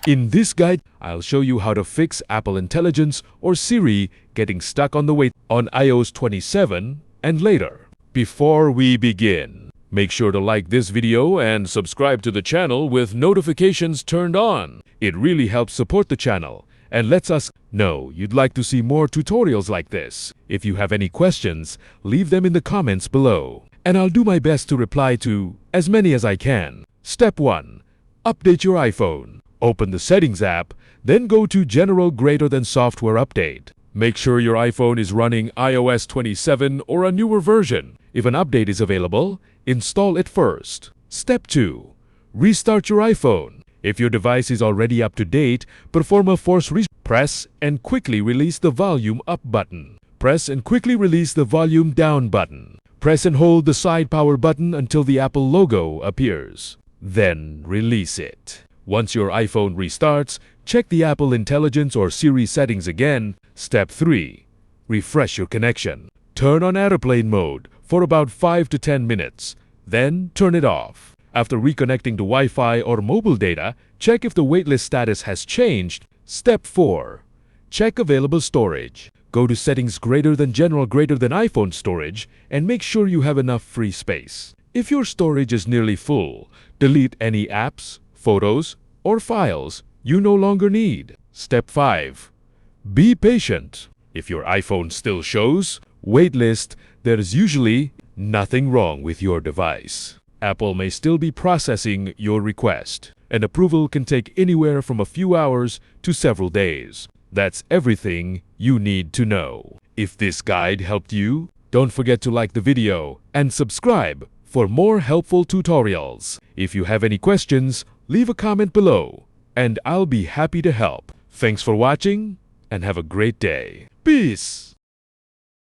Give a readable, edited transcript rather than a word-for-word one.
In this guide, I'll show you how to fix Apple Intelligence or Siri getting stuck on the wait on iOS 27 and later. Before we begin, make sure to like this video and subscribe to the channel with notifications turned on. It really helps support the channel and lets us know you'd like to see more tutorials like this. If you have any questions, leave them in the comments below, and I'll do my best to reply to as many as I can. Step 1. Update your iPhone. Open the Settings app, then go to General Greater Than Software Update. Make sure your iPhone is running iOS 27 or a newer version. If an update is available, install it first. Step 2. Restart your iPhone. If your device is already up to date, perform a force reset. Press and quickly release the volume up button. Press and quickly release the volume down button. Press and hold the side power button until the Apple logo appears. Then release it. Once your iPhone restarts, check the Apple Intelligence or Siri settings again. Step 3. Refresh your connection. Turn on airplane mode for about 5 to 10 minutes. Then turn it off. After reconnecting to Wi-Fi or mobile data, check if the waitlist status has changed. Step 4. Check available storage. Go to Settings Greater Than General Greater Than iPhone Storage and make sure you have enough free space. If your storage is nearly full, delete any apps, photos, or files you no longer need. Step 5. Be patient. If your iPhone still shows waitlist, there is usually nothing wrong with your device. Apple may still be processing your request, and approval can take anywhere from a few hours to several days. That's everything you need to know. If this guide helped you, don't forget to like the video and subscribe for more helpful tutorials. If you have any questions, leave a comment below, and I'll be happy to help. Thanks for watching, and have a great day. Peace!